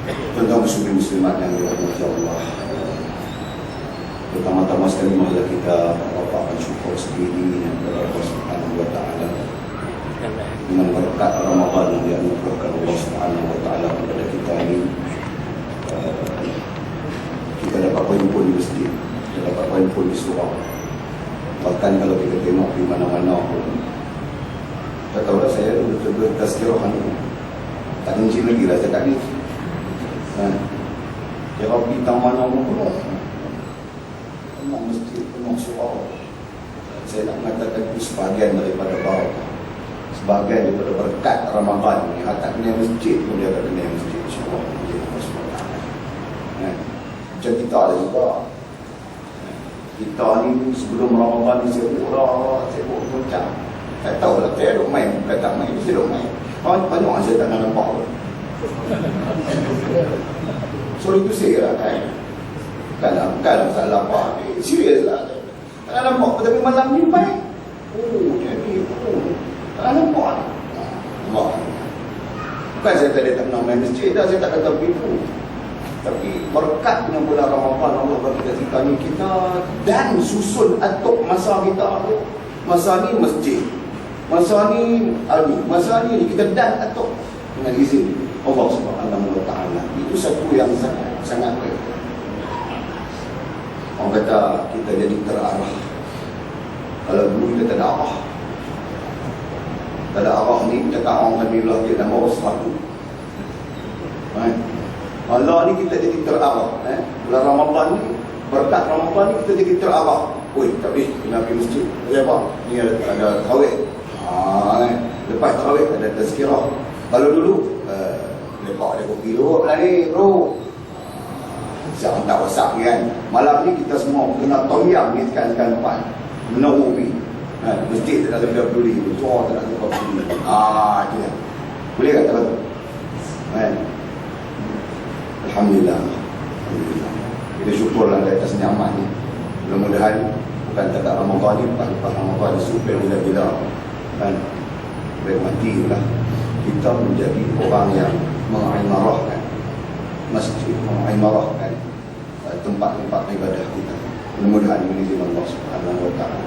Tuan-tuan muslimat yang dirahmati Allah, pertama-tama sekali marilah kita rapatkan syukur sendiri kepada Allah Subhanahu wa taala dengan berkat Ramadan yang dianugerahkan Allah Subhanahu wa taala kepada kita ini. Kita dapat berkumpul di masjid, kita dapat berkumpul di surau. Bahkan kalau kita tengok di mana-mana pun, tak tahulah saya betul-betul tazkirah ni tak kencing lagi lah cakap ni. Kira bintang mana pun penuh masjid, penuh surau. Saya nak mengatakan itu sebahagian daripada barakah, sebahagian daripada berkat Ramadan ni. Tak kena masjid pun dia tak kena masjid, insyaAllah. Macam kita ada juga. Kita ni sebelum Ramadan ni sibuk macam tak tahulah, saya duk main, bukan tak main, saya duk main. Banyak saya tak nak nampak pun. So itu saya lah kan. Bukan masalah apa, serius lah. Tak nak nampak, tapi malam ni main. Tak nak nampak. Bukan saya tadi tak nak main masjid dah, saya tak kata begitu. Tapi berkatnya bulan Ramadan Allah bagi kita ni, kita dan susun atuk masa kita tu. Masa ni masjid, masa ni masa ni kita dan atuk dengan izin Allah Subhanahu wa taala. Itu satu yang sangat baik. Orang kata kita jadi terarah. Kalau dulu kita tak ada arah, tak ada arah ni, cakap orang Alhamdulillah dia dah bawa sesuatu. Allah ni kita jadi terarah. Bulan Ramadan ni, berkat Ramadan ni kita jadi terarah. Oi, tak boleh kena pergi masjid. Apa? Ni ada tarawih. Lepas tarawih ada tazkirah. Kalau dulu lepak ada kopi dulu lah ni bro. Siapa tak WhatsApp kan. Malam ni kita semua kena toyang ni sekan-sekan depan Nawawi. Masjid tak ada lebih peduli, suara tak ada lebih peduli. Itu lah. Boleh kata betul? Alhamdulillah. Kita syukurlah di atas nyaman ni. Mudah-mudahan bukan kata Ramadan ni, lepas Ramadan supaya bila-bila kan baik mati lah kita menjadi orang yang mengimarahkan masjid, mengimarahkan tempat-tempat ibadah kita. Mudah-mudahan ini dengan Allah Subhanahu wa taala.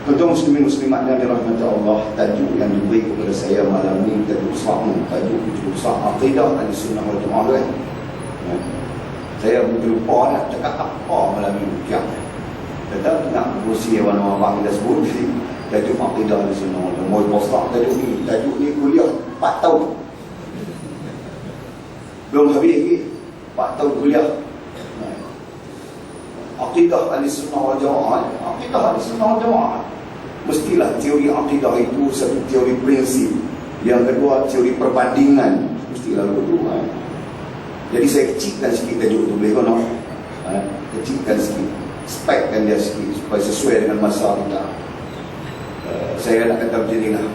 Tuan-tuan muslimin muslimat yang dirahmati Allah, tajuk yang diberi kepada saya malam ni tajuk besar akidah Ahlussunnah wal Jamaah. Saya lupa nak cakap apa malam ni. Kata nak berusia warna-warna kita sebut tajuk akidah Ahlussunnah wal Jamaah. Mau poster tajuk ni kuliah 4 tahun. Belum habis lagi 4 tahun kuliah. Akidah Ahlussunnah wal Jamaah. Akidah Ahlussunnah wal Jamaah mestilah teori akidah itu satu teori prinsip. Yang kedua teori perbandingan. Mestilah berdua. Jadi saya kecilkan sikit tajuk itu, boleh kau nak? Kecilkan sikit, spekkan dia sikit supaya sesuai dengan masa kita. Saya nak kata macam ni lah.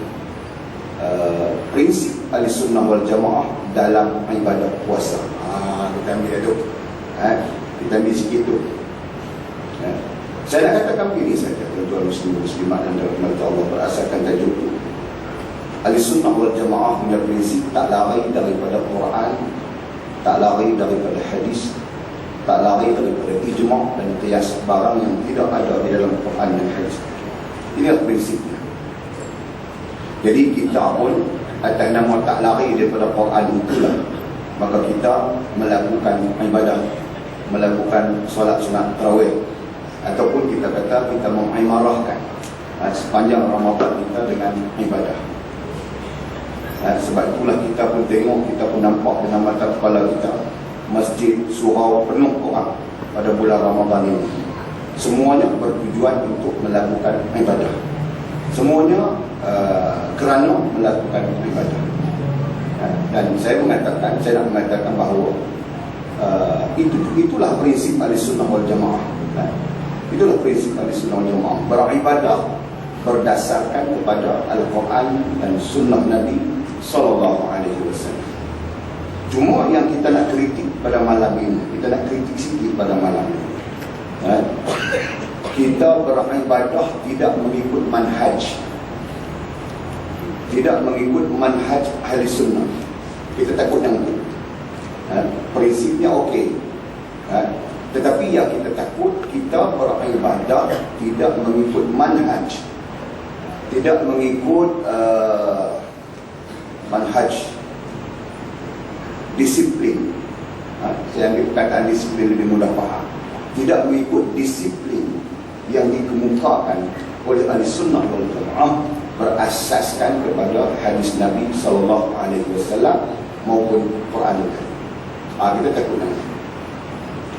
Prinsip Ahlussunnah wal Jamaah dalam ibadah puasa. Kita ambil tu. Kita ambil sikit tu. Saya nak katakan begini saja, tuan-tuan muslimat dan dirahmati Allah, berdasarkan tajuk itu. Ahlussunnah wal Jamaah punya prinsip tak lari daripada Quran, tak lari daripada hadis, tak lari daripada ijma' dan qiyas, barang yang tidak ada di dalam Quran dan hadis. Inilah prinsipnya. Jadi kita pun atas nama tak lari daripada Quran itulah, maka kita melakukan ibadah, melakukan solat sunat tarawih, ataupun kita kata kita mengimarahkan sepanjang Ramadan kita dengan ibadah. Sebab itulah kita pun tengok, kita pun nampak dengan mata kepala kita masjid, surau penuh orang pada bulan Ramadan ini. Semuanya bertujuan untuk melakukan ibadah. Semuanya kerana melakukan ibadah. Dan saya nak mengatakan bahawa itulah prinsip Ahlussunnah wal Jamaah. Itulah prinsip Ahlussunnah wal Jamaah, beribadah berdasarkan kepada Al-Quran dan Sunnah Nabi Sallallahu Alaihi Wasallam. Cuma yang kita nak kritik pada malam ini, kita nak kritik sikit pada malam ini, kita beribadah tidak mengikut manhaj, tidak mengikut manhaj Ahli Sunnah. Kita takut yang itu. Prinsipnya okey. Tetapi yang kita takut, kita beribadah tidak mengikut manhaj, tidak mengikut manhaj disiplin. Saya ambil perkataan disiplin lebih mudah faham. Tidak mengikut disiplin yang dikemukakan oleh ahli sunnah wal jamaah berasaskan kepada hadis Nabi SAW maupun Quran. Kita takut nanti.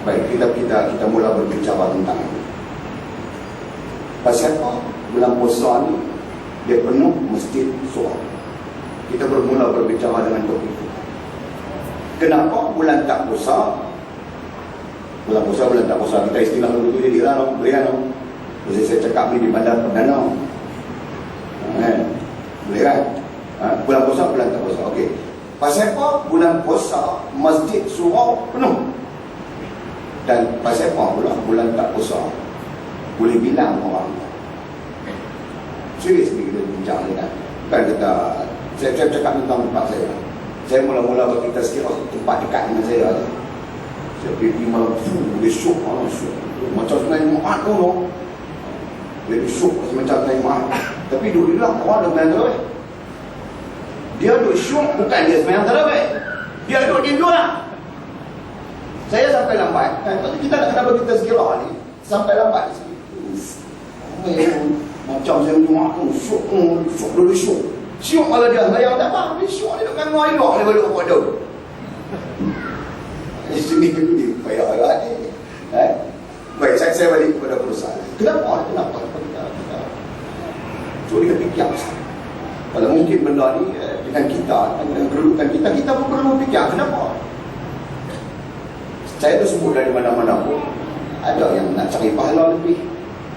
Baik, kita mula berbicara tentang itu. Pasal apa? Bulan puasa ni dia penuh masjid surau. Kita bermula berbicara dengan topik itu. Kenapa bulan tak puasa? Bulan tak puasa. Kita istilah dulu tu jadi beriano. Jadi saya cakap ni di bandar perdana. Boleh kan? Bulan puasa, bulan tak puasa. Okey. Pasal apa? Bulan puasa masjid surau penuh. Dan pasal apa pula bulan tak puasa? Boleh bilang orang. Serius ni kita bincang ni kan. Bukan kita saya cakap tentang tempat saya. Saya mula-mula berkita sikit tempat dekat dengan saya. Saya pergi malam tu, dia syuk. Macam sebenarnya Jumaat tu. Dia syuk macam sebenarnya Jumaat. Tapi dulu bilang orang dah main terawih. Dia duduk syuk, bukan dia semayang terawih. Dia duduk tidur lah. Saya sampai lambat. Kita nak kena berkita sekirah ni. Sampai lambat sikit. Macam saya Jumaat tu, syuk dulu syuk. Syuk kalau dia semayang tak apa. Dia syuk dia duduk dengan elok. Dia balik kepada tu. Ini dia payah lah ni. Baik, saya balik kepada perusahaan. Kenapa? So kita fikir kalau mungkin benda ni dengan kita, dengan kedudukan kita pun perlu fikir kenapa. Saya tu sebut dari mana-mana pun ada yang nak cari pahala lebih,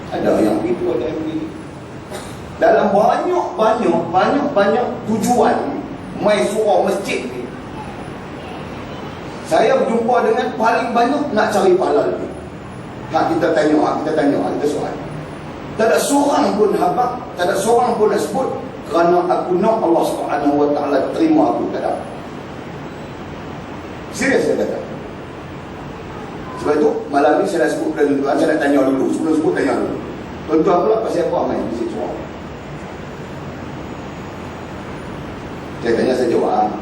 ada yang itu, ada yang ini. Dalam banyak tujuan mai surau masjid ni, saya berjumpa dengan paling banyak nak cari pahala lebih. Kita tanya, kita soal. Tak ada seorang pun habaq, tak ada seorang pun nak sebut kerana aku nak Allah SWT terima aku, tak ada. Serius saya kata. Sebab itu malam ni saya nak sebut kepada tuan-tuan, saya nak tanya dulu. Sebelum sebut tanya dulu. Tuan-tuan pula pasal apa main di situ? Saya tanya, saya jawab.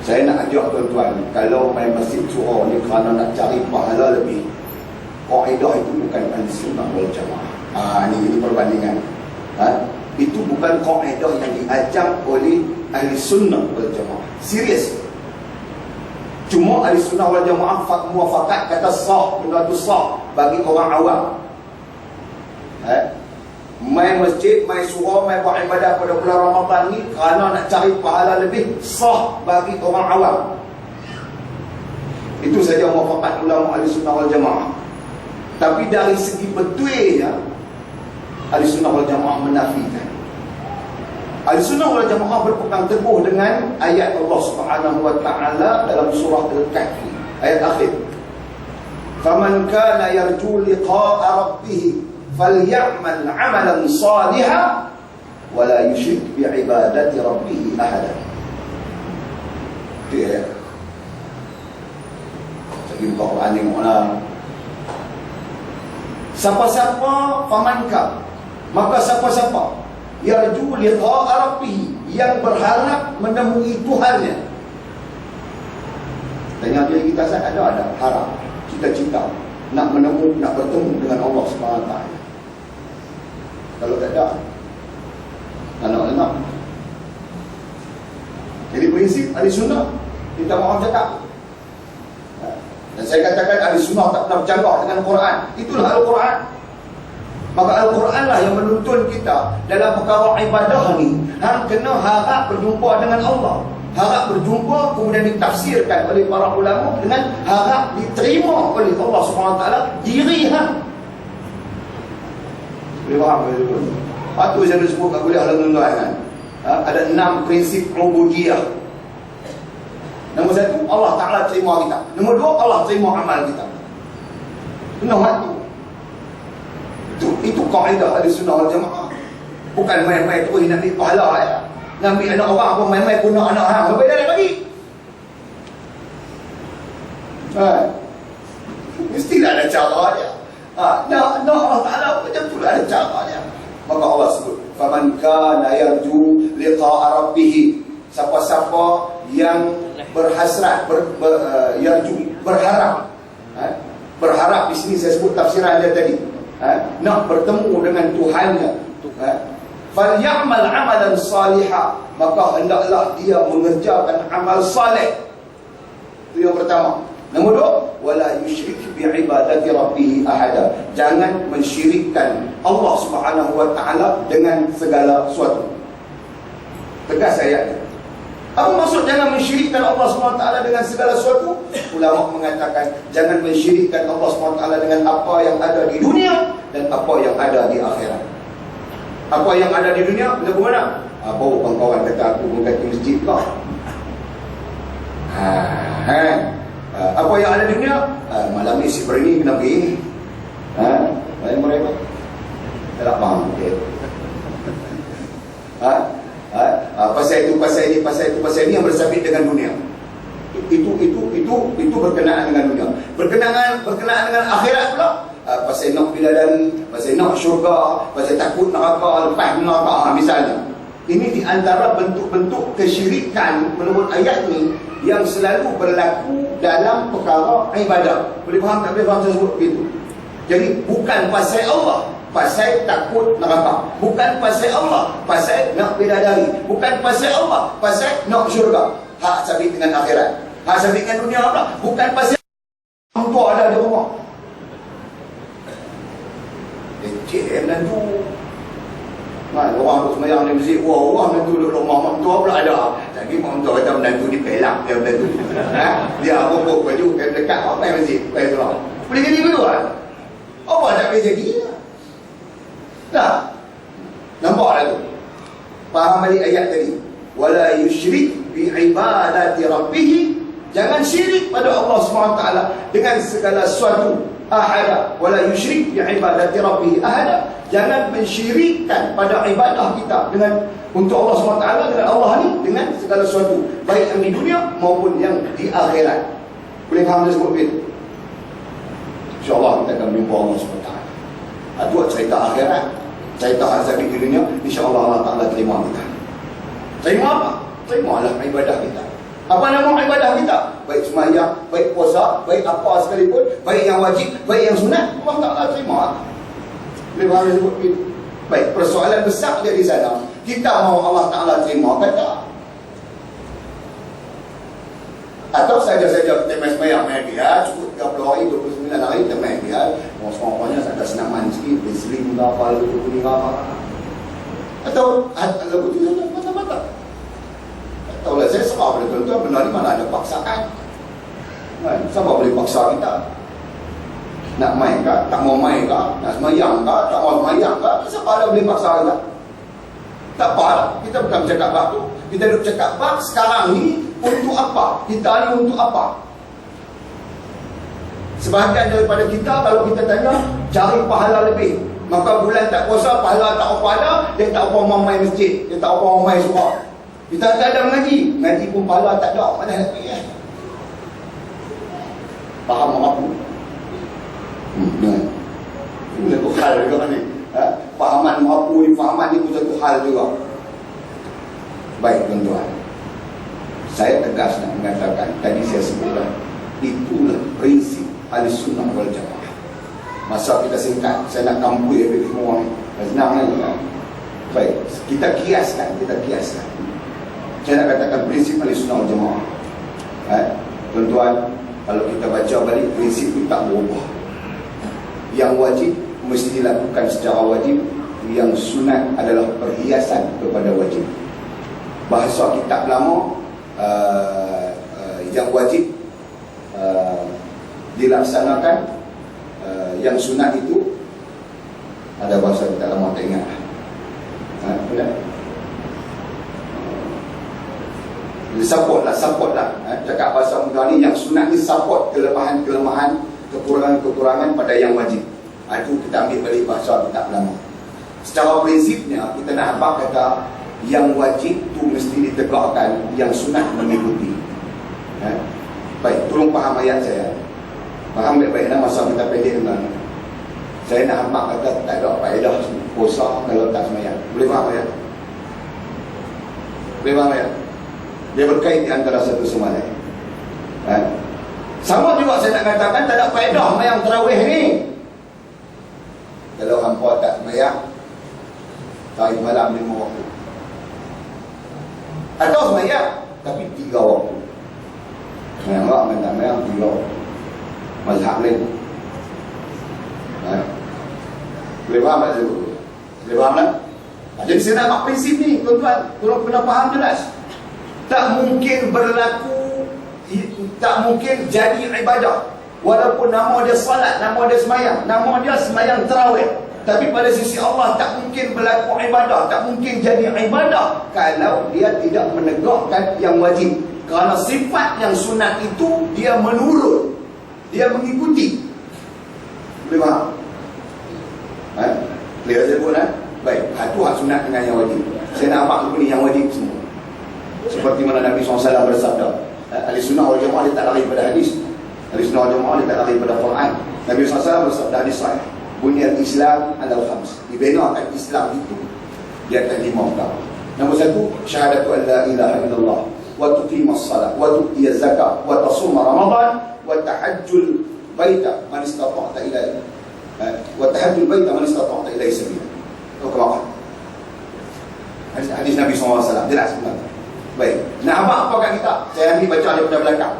Saya nak ajak tuan-tuan, kalau main masjid surau ni kerana nak cari pahala lebih, kaedah itu bukan ahli-sunnah wal jamaah. Ini perbandingan. Itu bukan kaedah yang diajar oleh ahli-sunnah wal jamaah. Serius. Cuma ahli-sunnah wal jamaah muafakat kata sah, benda tu sah bagi orang awam. Main masjid, main surau, main buat ibadah pada bulan Ramadan ni kerana nak cari pahala lebih, sah bagi orang awam. Itu saja muafakat ulama ahli-sunnah wal jamaah. Tapi dari segi betulnya ahli-sunnah wal jamaah menafikan. Ahli-sunnah wal jamaah berpegang teguh dengan ayat Allah Subhanahu wa taala dalam surah Al-Kahfi, ayat akhir. Faman kana yarju liqa'a rabbih falyamal 'amalan salihan wa la yusyrik bi'ibadati rabbih ahada. Dia jadi Quran ni mana? Siapa-siapa famanka, maka siapa-siapa yarju liqa'a rabbih, yang berharap menemui Tuhannya. Tanya diri kita, saya ada harap, cita-cita nak bertemu dengan Allah SWT. Kalau tak ada, anak-anak. Jadi prinsip ahli sunnah, kita maaf cakap. Dan saya katakan ahli sunnah tak pernah bercanggah dengan Quran. Itulah Al-Quran. Maka Al-Quran lah yang menuntun kita dalam perkara ibadah ni. Kena harap berjumpa dengan Allah, harap berjumpa kemudian ditafsirkan oleh para ulama dengan harap diterima oleh Allah SWT diri. Boleh faham ke itu? Patu saya dah sebut kat kuliah tuan-tuan kan. Ada 6 prinsip ubudiyah. Nombor 1, Allah Ta'ala terima kita. Nombor 2, Allah terima amal kita. Kena hati. Itu kaedah ahli sunnah wal jamaah. Bukan main-main terus nak ambil pahala ya. Ngambil anak orang apa main-main guna anak hang. Lebih dah bagi. Mestilah ada cara dia. Nak Allah Ta'ala macam tu lah, ada cara dia. Maka Allah sebut, faman kana yarju liqa'a rabbih, siapa-siapa yang berhasrat, yarju, berharap. Berharap di sini saya sebut tafsiran dia tadi. Nak bertemu dengan Tuhannya. Falyamal amalan salihah, maka hendaklah dia mengerjakan amal saleh. Itu yang pertama. Nombor dua, wala yusyrik bi'ibadati rabbih ahada. Jangan mensyirikkan Allah Subhanahu wa taala dengan segala sesuatu. Tegas ayatnya. Apa maksud jangan mensyirikkan Allah Subhanahu wa taala dengan segala sesuatu? Ulama mengatakan jangan mensyirikkan Allah Subhanahu wa taala dengan apa yang ada di dunia dan apa yang ada di akhirat. Apa yang ada di dunia, benda mana? Bawa kawan-kawan kata aku mengganti masjid kau. Apa yang ada di dunia? Malam ni si Berni kena pergi. Lain mereka. Tak faham. Okay. Pasal itu, pasal ini, pasal itu, pasal ini yang bersabit dengan dunia. Itu berkenaan dengan dunia. Berkenaan dengan akhirat pula. Pasal nak bidadari, pasal nak syurga, pasal takut neraka, lepas neraka misalnya. Ini di antara bentuk-bentuk kesyirikan menurut ayat ini yang selalu berlaku dalam perkara ibadah. Boleh faham tak? Boleh faham saya sebut begitu. Jadi bukan pasal Allah, pasal takut neraka. Bukan pasal Allah, pasal nak bidadari. Bukan pasal Allah, pasal nak syurga. Hak sabit dengan akhirat. Hak sabit dengan dunia pula. Bukan pasal untuk ada di rumah. Cik dan tu orang duduk semayang di masjid, orang menantu duduk rumah mak mentua pula ada. Lagi mak mentua kata menantu ni pelak dia menantu. Dia apa-apa baju dekat apa yang masjid, apa tu lah. Boleh jadi begitu kan? Apa tak boleh jadi? Dah. Nampak dah tu. Faham balik ayat tadi. Wala yusyrik bi ibadati rabbih. Jangan syirik pada Allah SWT dengan segala sesuatu. Ahada. Wala yusyrik bi ibadati rabbih ahada. Jangan mensyirikkan pada ibadah kita dengan untuk Allah SWT, dengan Allah ni, dengan segala sesuatu, baik yang di dunia maupun yang di akhirat. Boleh faham dia sebut begitu? InsyaAllah kita akan berjumpa Allah SWT. Itu cerita akhirat, cerita azab di dunia. InsyaAllah Allah Ta'ala terima kita. Terima apa? Terimalah ibadah kita. Apa nama ibadah kita? Baik sembahyang, baik puasa, baik apa sekalipun, baik yang wajib, baik yang sunat, Allah Ta'ala terima. Boleh faham dia sebut begitu? Baik, persoalan besar dia di sana, kita mahu Allah Ta'ala terima kata, atau saja-saja kita main sembahyang dia, cukup 30 hari, 29 hari kita main dia, semuanya ada senaman sikit, Islim ke apa, lagu kuning apa, atau lagu tu mata-mata. Tak tahulah, saya serah pada tuan-tuan, benar ni mana ada paksaan. Siapa boleh paksa kita? Nak main ke? Tak mau main ke? Nak semayang ke? Tak mau semayang ke? Siapa ada boleh paksa kita? Tak apa, kita bukan bercakap bab tu. Kita duduk cakap bab sekarang ni untuk apa? Kita ni untuk apa? Sebahagian daripada kita, kalau kita tanya, cari pahala lebih. Maka bulan tak puasa, pahala tak apa ada, dia tak apa mau main masjid, dia tak apa mau main surau. Kita tak ada mengaji, mengaji pun pahala tak ada, mana nak pergi? Faham apa? Ini satu hal juga ni. Fahaman mampu ni, fahaman ni pun satu hal juga. Baik tuan-tuan, saya tegas nak mengatakan, tadi saya sebutkan, itulah prinsip Ahlussunnah wal Jamaah. Masa kita singkat, saya nak kampui habis semua ni. Senang ni kan. Baik, kita kiaskan. Saya nak katakan prinsip Ahlussunnah wal Jamaah. Tuan-tuan, kalau kita baca balik, prinsip itu tak berubah. Yang wajib mesti dilakukan secara wajib, yang sunat adalah perhiasan kepada wajib. Bahasa kitab lama, yang wajib dilaksanakan, yang sunat itu ada bahasa kitab lama tak ingat. Benar? Support lah. Cakap bahasa mudah ni, yang sunat ni support kelemahan-kelemahan, kekurangan-kekurangan pada yang wajib. Itu kita ambil balik bahasa kitab lama. Secara prinsipnya, kita nak habaq kata Yang wajib tu mesti ditegakkan, yang sunat mengikuti. Baik, tolong faham ayat saya. Faham baik-baik masa kita pendek dengan. Saya nak hampak kata tak ada faedah puasa kalau tak semayang. Boleh faham ayat? Boleh faham ayat? Dia berkait di antara satu sama lain. Sama juga saya nak katakan tak ada faedah semayang tarawih ni. Kalau hampa tak semayang, tarawih malam 5 waktu. Atau semayang tapi 3 waktu. Semayang tak semayang 3 waktu. Mazhab lain. Boleh faham tak saya? Boleh faham tak? Jadi saya nak buat prinsip ni, tuan-tuan. Tolong kena faham jelas. Tak mungkin berlaku, tak mungkin jadi ibadah. Walaupun nama dia salat, nama dia semayang, nama dia semayang tarawih, tapi pada sisi Allah tak mungkin berlaku ibadah, tak mungkin jadi ibadah kalau dia tidak menegakkan yang wajib. Kerana sifat yang sunat itu dia menurut, dia mengikuti. Boleh faham? Boleh saya pun baik, itu hak sunat dengan yang wajib. Saya nak nampak dulu ni yang wajib semua. Seperti mana Nabi SAW bersabda, ahli sunnah wal jamaah dia tak lari pada hadis. Ahli sunnah wal jamaah dia tak lari pada Quran. Nabi SAW bersabda hadis sahih, bunyal Islam ala khams. Dibinakan Islam itu di atas 5 perkara. Nombor 1, syahadatu an la ilaha illallah, wa tuqimas salat, wa tu'tiyaz zakat, wa tasuma ramadan, wa tahajjul baita man istata'ta ilaihi. Wa tahajjul baita man istata'ta ilaihi sabila. Itu kelak. Hadis Nabi SAW jelas sebenarnya. Baik, nak apa kat kita? Saya ambil baca daripada belakang.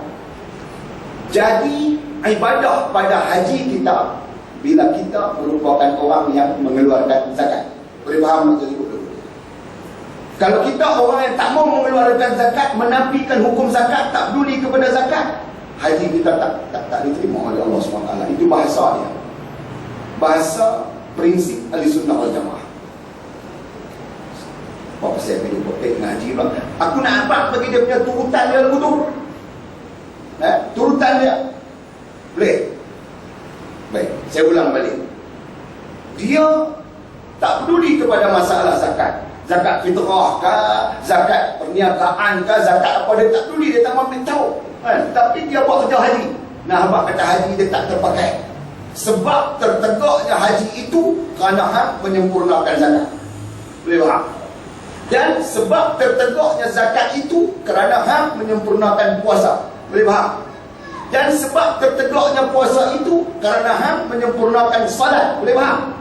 Jadi ibadah pada haji kita bila kita merupakan orang yang mengeluarkan zakat. Boleh faham macam itu? Kalau kita orang yang tak mau mengeluarkan zakat, menafikan hukum zakat, tak peduli kepada zakat, haji kita tak diterima oleh Allah SWT. Itu bahasa dia. Bahasa prinsip ahli sunnah wal jamaah. Apa saya pilih potek ngaji pula. Aku nak nampak bagi dia punya turutan dia lagu tu. Turutan dia. Boleh? Baik, saya ulang balik. Dia tak peduli kepada masalah zakat. Zakat fitrah ke, zakat perniagaan ke, zakat apa, dia tak peduli, dia tak mahu tahu. Tapi dia buat kerja haji. Nah, abang kata haji dia tak terpakai. Sebab tertegaknya haji itu kerana hak menyempurnakan zakat. Boleh faham? Dan sebab tertegaknya zakat itu kerana hak menyempurnakan puasa. Boleh faham? Dan sebab tertegaknya puasa itu kerana hak menyempurnakan salat. Boleh faham?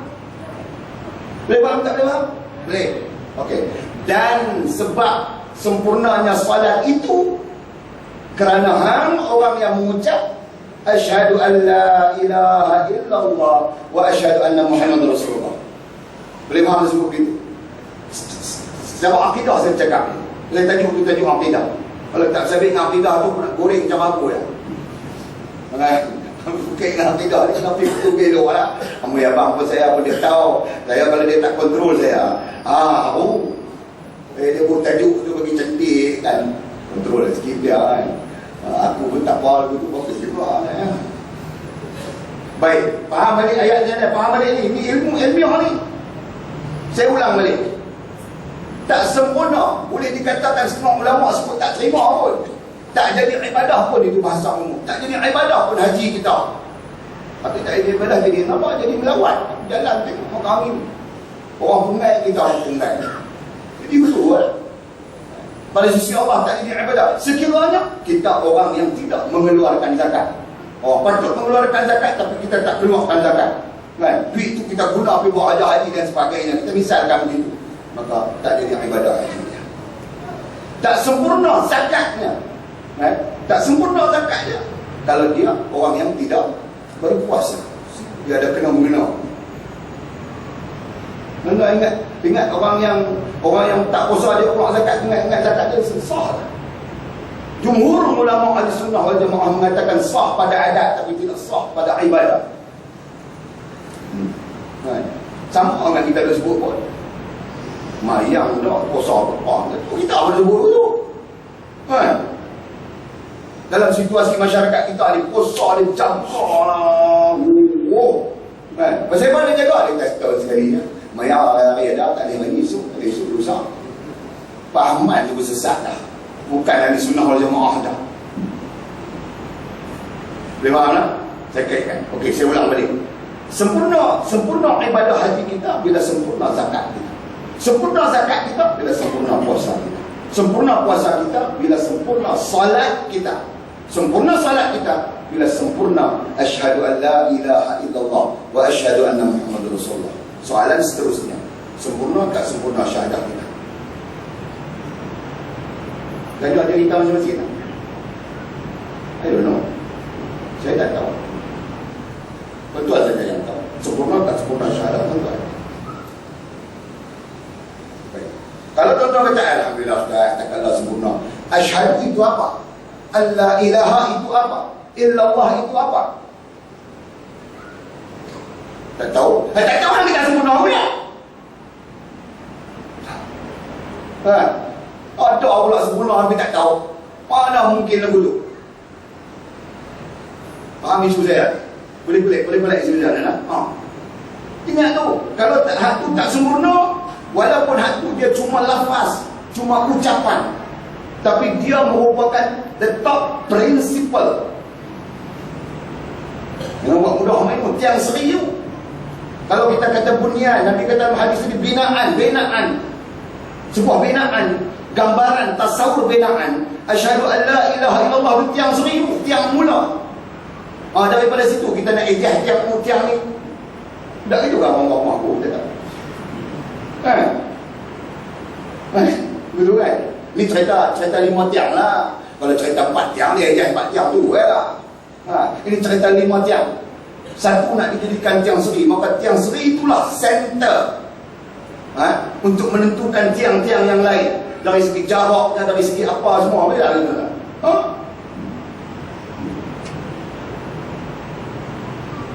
Boleh faham tak boleh faham? Boleh. Okey. Dan sebab sempurnanya salat itu kerana hang orang yang mengucap asyhadu an la ilaha illallah wa asyhadu anna Muhammadar Rasulullah. Boleh faham sebut begitu? Secara akidah saya cakap. Saya tajuk akidah. Kalau tak sabit dengan akidah tu nak goreng macam apa ya? Bukan dengan akidah ni kena pergi betul belok lah. Kamu ya bang pun saya pun dia tahu. Saya kalau dia tak kontrol saya. Dia buat tajuk tu bagi cantik kan. Kontrol sikit dia kan. Aku pun tak faham tu bagus juga ya. Baik, faham balik ayatnya ni, faham balik ni. Ini ilmu ilmiah ni. Saya ulang balik. Tak sempurna. Boleh dikatakan semua ulama sebut tak terima pun. Tak jadi ibadah pun itu bahasa umum. Tak jadi ibadah pun haji kita. Tapi tak jadi ibadah jadi apa? Jadi melawat. Jalan tengok orang kami. Orang pungai kita orang pungai. Jadi betul. Pada sisi Allah tak jadi ibadah. Sekiranya kita orang yang tidak mengeluarkan zakat. Patut mengeluarkan zakat tapi kita tak keluarkan zakat. Kan? Duit itu kita guna pergi buat haji dan sebagainya. Kita misalkan begitu. Maka tak jadi ibadah haji. Tak sempurna zakatnya. Tak sempurna zakatnya kalau dia orang yang tidak berpuasa. Dia ada kena-mengena. Anda ingat orang yang tak puasa dia keluar zakat, ingat zakat dia sah. Jumhur ulama ahli sunnah wal jamaah mengatakan sah pada adat tapi tidak sah pada ibadah. Sama dengan kita dah sebut pun. Mayang dah puasa apa? Kita pun sebut tu. Dalam situasi masyarakat kita ni puasa dia campur lah. Pasal mana jaga dia kasih tahu sekali ya. Maya dah tak boleh mandi esok, esok lusa. Fahaman tu bersesat dah. Bukan ahli sunnah wal jamaah dah. Boleh faham tak? Saya kaitkan. Okey, saya ulang balik. Sempurna ibadah haji kita bila sempurna zakat kita. Sempurna zakat kita bila sempurna puasa kita. Sempurna puasa kita bila sempurna salat kita. Sempurna salat kita bila sempurna asyhadu an la ilaha illallah wa asyhadu anna muhammadar rasulullah. Soalan seterusnya, sempurna tak sempurna syahadah kita? Lalu ada cerita masing-masing tak? I don't know. Saya tak tahu. Betul saja yang tahu. Sempurna tak sempurna syahadah tuan-tuan. Baik. Kalau tuan-tuan kata alhamdulillah tak kala sempurna. Asyhadu itu apa? Allah ilaha itu apa? Illallah itu apa? Tak tahu. Tak tahu nak dekat sempurna pula. Ada pula sempurna tapi tak tahu. Mana mungkin lagu tu? Faham isu saya? Boleh isu saya nak? Ingat tu, kalau hak tu tak sempurna, walaupun hak tu dia cuma lafaz, cuma ucapan, tapi dia merupakan the top principle. Yang buat mudah main tiang seri tu. Kalau kita kata bunyan, Nabi kata dalam hadis ini binaan, sebuah binaan, gambaran, tasawur binaan. Asyhadu an la ilaha illallah, tiang seri, tiang mula. Daripada situ kita nak ijaz tiang ni. Tak juga orang-orang aku kata. Betul kan? Ni cerita 5 tiang lah. Kalau cerita 4 tiang ni ijaz 4 tiang tu lah. Ini cerita 5 tiang. Satu nak dijadikan tiang seri, maka tiang seri itulah center untuk menentukan tiang-tiang yang lain. Dari segi jaraknya, dari segi apa semua.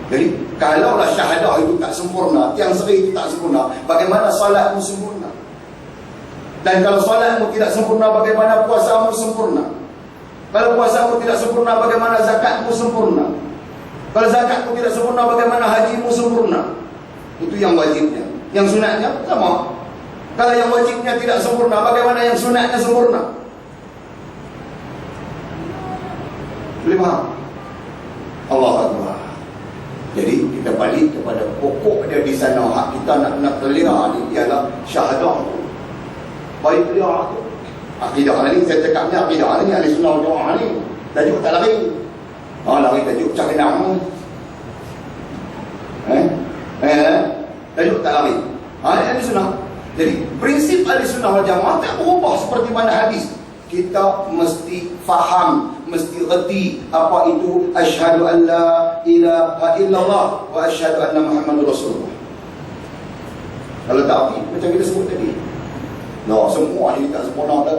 Jadi kalaulah syahadah itu tak sempurna, tiang seri itu tak sempurna, bagaimana salatmu sempurna? Dan kalau salatmu tidak sempurna, bagaimana puasamu sempurna? Kalau puasamu tidak sempurna, bagaimana zakatmu sempurna? Kalau zakatmu tidak sempurna, bagaimana hajimu sempurna? Itu yang wajibnya. Yang sunatnya sama. Kalau yang wajibnya tidak sempurna, bagaimana yang sunatnya sempurna? Boleh faham? Allah Akbar. Jadi kita balik kepada pokok dia di sana. Hak kita nak telia ni ialah syahadah tu. Baik telia tu. Akidah ni, saya cakap ni akidah ni, ahli sunnah wal jamaah ni. Tajuk tak lari. Lari tajuk cari nama. Tajuk tak lari. Ahli sunnah. Jadi prinsip ahli sunnah wal jamaah tak berubah seperti mana hadis. Kita mesti faham, mesti reti apa itu asyhadu an la ilaha illallah wa asyhadu anna muhammadar rasulullah. Kalau tak reti, macam kita sebut tadi, semua ni tak sempurna tak.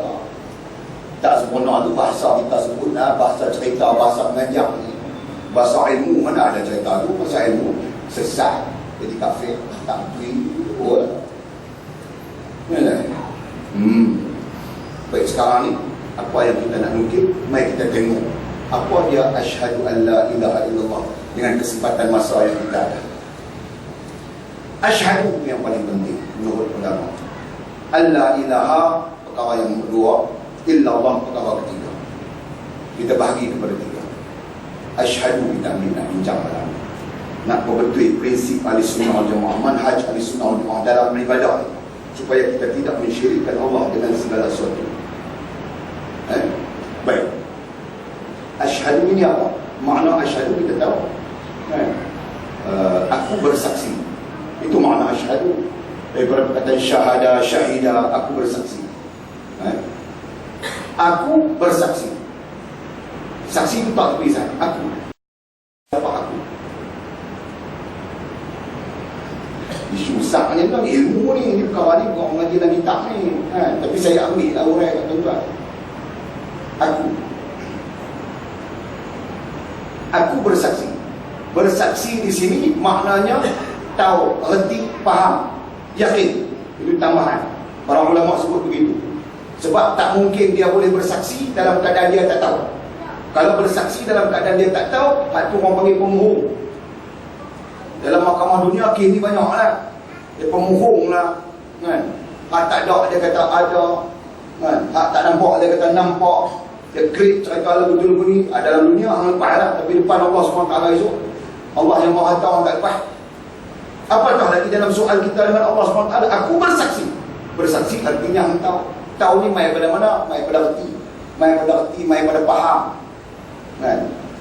Tak sempurna tu bahasa kita sebut bahasa cerita, bahasa mengajar ni. Bahasa ilmu mana ada cerita tu, bahasa ilmu sesat, jadi kafir, tak beri. Baik, sekarang ni apa yang kita nak nukil, mari kita tengok apa dia asyhadu an la ilaha illallah dengan kesempatan masa yang kita ada. Asyhadu yang paling penting menurut ulama. Alla ilaha perkara yang kedua, illallah perkara ketiga. Kita bahagi kepada 3. Asyhadu kita nak bincang malam. Nak berbetul prinsip ahli sunnah wal jamaah, manhaj ahli sunnah wal jamaah dalam beribadah, supaya kita tidak mensyirikkan Allah dengan segala sesuatu. Baik. Asyhadu ini apa? Makna asyhadu kita tahu. Aku bersaksi. Itu makna asyhadu. Daripada perkataan syahada, syahida, aku bersaksi. Aku bersaksi. Saksi itu tak terpisah. Aku. Siapa aku? Isu usahanya tu ilmu ni. Ini perkara ni bukan mengaji dalam kitab ni. Tapi saya ambil lah orang kat tuan-tuan. Aku bersaksi. Bersaksi di sini maknanya tahu, reti, faham, yakin. Itu tambahan. Para ulama sebut begitu. Sebab tak mungkin dia boleh bersaksi dalam keadaan dia tak tahu. Kalau bersaksi dalam keadaan dia tak tahu, hak tu orang panggil pemohong. Dalam mahkamah dunia kes ni banyak lah. Dia pemohong lah, kan? Tak ada, dia kata ada. Kan? Hak tak nampak, dia kata nampak. Dia create cerita lagu tu ni dalam dunia hang lepas lah. Tapi depan Allah SWT esok, Allah yang Maha Tahu tak lepas. Apatah lagi dalam soal kita dengan Allah SWT, aku bersaksi. Bersaksi artinya hang tahu. Tahu ni mai pada mana? Mai pada reti. Mai pada reti, mai pada faham. Kan?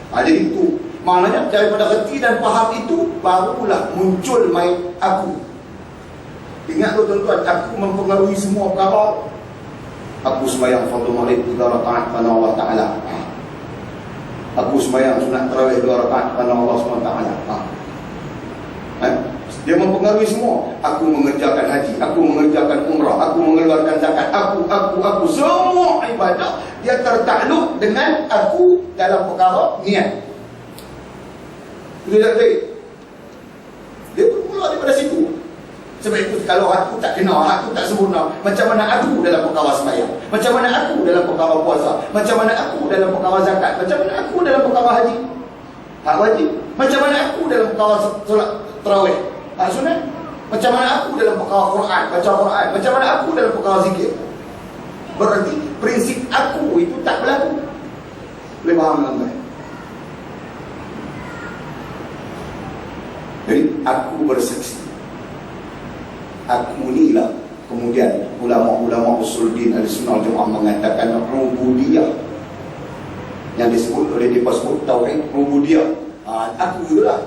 Jadi itu maknanya daripada reti dan faham itu barulah muncul mai aku. Ingat tu tuan-tuan, aku mempengaruhi semua perkara. Aku sembahyang fardu maghrib 3 rakaat kerana Allah Taala. Aku sembahyang sunat tarawih 2 rakaat kerana Allah SWT. Dia mempengaruhi semua. Aku mengerjakan haji, aku mengerjakan umrah, aku mengeluarkan zakat, aku semua ibadah dia tertakluk dengan aku dalam perkara niat. Itu tak baik. Dia bermula daripada situ. Sebab itu kalau aku tak kena, aku tak sempurna, macam mana aku dalam perkara sembahyang, macam mana aku dalam perkara puasa, macam mana aku dalam perkara zakat, macam mana aku dalam perkara haji, hak wajib, macam mana aku dalam perkara solat tarawih, hak sunat, macam mana aku dalam perkara Quran, baca Quran, macam mana aku dalam perkara zikir. Berarti prinsip aku itu tak berlaku. Boleh faham tuan-tuan? Jadi aku bersaksi. Aku ni lah. Kemudian ulama-ulama usuluddin Ahlussunnah wal Jamaah mengatakan rububiyah, yang disebut oleh dia sebut tauhid rububiyah. Aku itulah.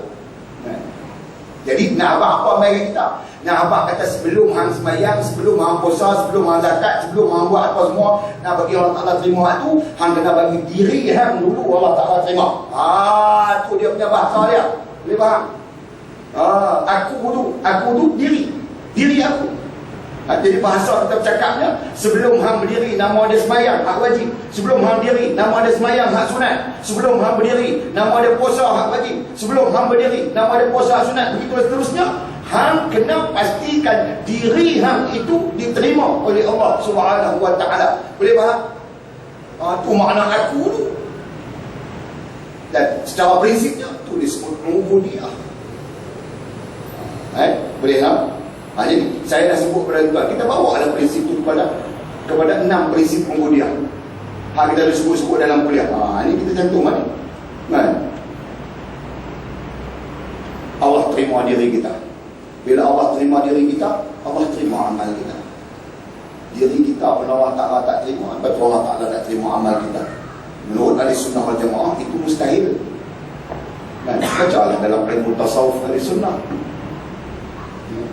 Jadi nak apa mai kita? Nak apa kata sebelum hang sembahyang, sebelum hang puasa, sebelum hang zakat, sebelum hang buat apa semua, nak bagi Allah Taala terima tu, hang kena bagi diri hang dulu Allah Taala terima. Tu dia punya bahasa dia. Boleh faham? Aku tu diri aku. Jadi bahasa kita bercakapnya, sebelum hang berdiri nama dia sembahyang hak wajib, sebelum hang berdiri nama dia sembahyang hak sunat, sebelum hang berdiri nama dia puasa hak wajib, sebelum hang berdiri nama dia puasa hak sunat, begitu seterusnya. Hang kena pastikan diri hang itu diterima oleh Allah Subhanahu wa taala. Boleh faham? Tu makna aku tu. Dan secara prinsipnya tu disebut rububiyah. Boleh faham? Jadi saya dah sebut pada tuan, kita bawa dalam prinsip itu kepada 6 prinsip rububiyah. Kita dah sebut dalam kuliah. Ini kita cantum kan? Allah terima diri kita. Bila Allah terima diri kita, Allah terima amal kita. Diri kita pun Allah Ta'ala tak terima, betul Allah Ta'ala tak terima amal kita. Menurut Ahlussunnah wal Jamaah itu mustahil. Bacalah dalam ilmu tasawuf Ahlussunnah.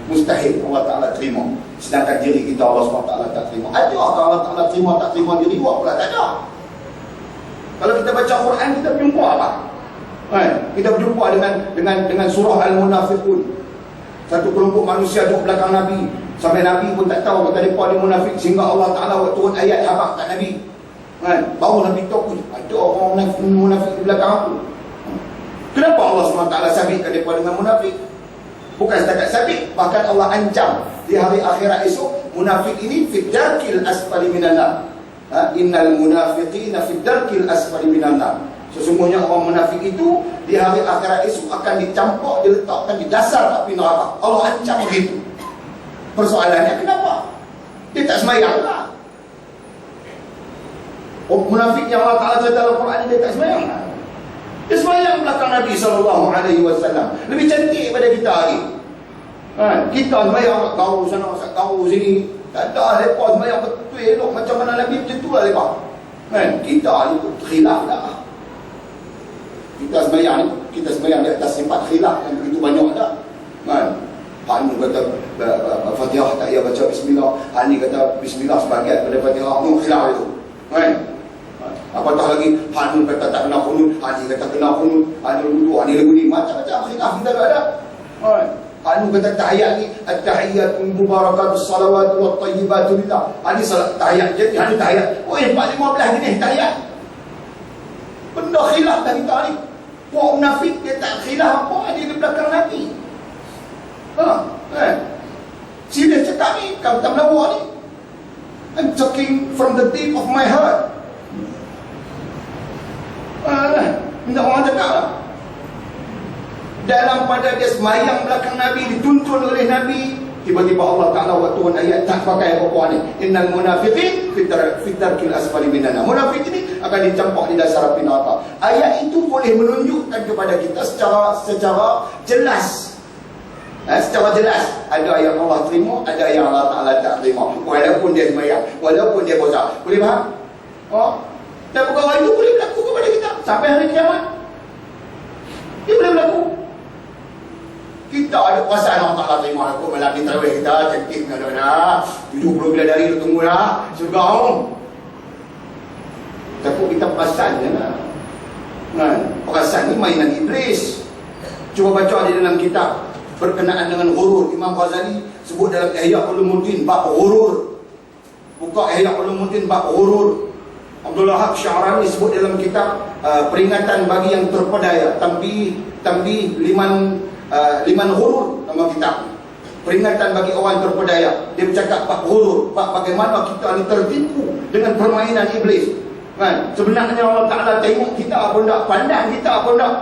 Mustahil Allah Ta'ala terima. Sedangkan diri kita Allah SWT tak terima. Ada Allah Ta'ala terima tak terima diri buat pula? Tak ada. Kalau kita baca Quran, kita berjumpa apa? Kita berjumpa dengan surah Al-Munafiqun. Satu kelompok manusia duduk belakang Nabi, sampai Nabi pun tak tahu kata mereka dia munafik, sehingga Allah Ta'ala turun ayat habaq kat Nabi. Baru Nabi tahu ada orang munafik di belakang aku. Kenapa Allah SWT sabitkan mereka dengan munafik? Bukan setakat sabit, bahkan Allah ancam di hari akhirat esok, munafik ini fi darkil asfali minan nar. Innal munafiqina fi darkil asfali minan nar. Sesungguhnya orang munafik itu di hari akhirat esok akan dicampak, diletakkan di dasar api neraka. Allah ancam begitu. Persoalannya kenapa? Dia tak sembahyang lah. Munafik yang Allah Ta'ala cerita dalam Quran dia tak sembahyang lah. Dia sembahyang belakang Nabi SAW. Lebih cantik daripada kita lagi. Kita sembahyang kau sana, kau sini. Tak ada mereka sembahyang betul elok macam mana Nabi, macam tu lah mereka. Kita ni khilaf dah. Kita sembahyang di atas 4 khilaf yang begitu banyak dah. Hak ni kata Fatihah tak payah baca bismillah. Hak ni kata bismillah sebagian daripada Fatihah. Khilaf itu. Apatah lagi hak ni kata tak kena qunut, hak ni kata kena qunut, hak ni wudu, hak ni lagu ni, macam-macam khilaf kita ada. Hak ni kata tahiyat ni at-tahiyatul mubarakatus salawatu wat thayyibatu lillah. Hak ni salat tahiyat. Jadi hak ni tahiyat. 4-15 jenis tahiyat. Benda khilaf dah kita ni. Puak munafik dia tak khilaf apa, dia di belakang Nabi. Serius cakap ni, kau tak melawak ni. I'm talking from the deep of my heart. Minta orang cakap lah. Dalam pada dia semayang belakang Nabi, dituntun oleh Nabi, Tiba-tiba Allah Ta'ala buat turun ayat tak pakai apa-apa ni. Innal munafiqin fi darkil asfali minan nar. Munafik ini akan dicampak di dasar api neraka. Ayat itu boleh menunjukkan kepada kita secara jelas. Secara jelas ada yang Allah terima, ada yang Allah Ta'ala tak terima, walaupun dia sembahyang, walaupun dia puasa. Boleh faham? Dan perkara itu boleh berlaku kepada kita sampai hari kiamat. Dia boleh berlaku. Kita ada perasaan Allah Ta'ala terima aku malam ni tarawih kita cantik dah 70 bidadari tu tunggu dah surga. Tapi kita perasan je lah. Perasan ni mainan iblis. Cuba baca di dalam kitab berkenaan dengan ghurur. Imam Ghazali sebut dalam Ihya Ulumuddin bab ghurur. Buka Ihya Ulumuddin bab ghurur. Abdullah Haq Sya'rani sebut dalam kitab peringatan bagi yang terpedaya, Tanbih liman ghurur, nama kitab. Peringatan bagi orang terpedaya. Dia bercakap bab ghurur, bab bagaimana kita ni tertipu dengan permainan iblis. Kan? Sebenarnya Allah Ta'ala tengok kita apa tak, pandang kita apa tak.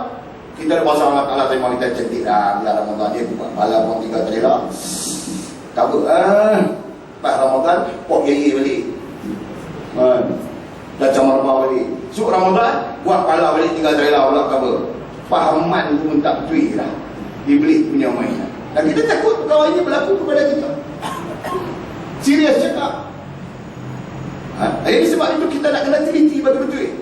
Kita ada bahasa Allah Ta'ala terima kita cantik dah. Bila Ramadan dia buat malam orang 3 kali lah. Tak apa. Pas Ramadan, pok yeye balik. Dah camar balik. Suruh Ramadan, buat pala balik 3 kali lah pula cover. Fahaman tu pun tak betul lah. Iblis punya mainan. Dan kita takut perkara ini berlaku kepada kita. Serius cakap. Ini sebab itu kita nak kena teliti betul-betul.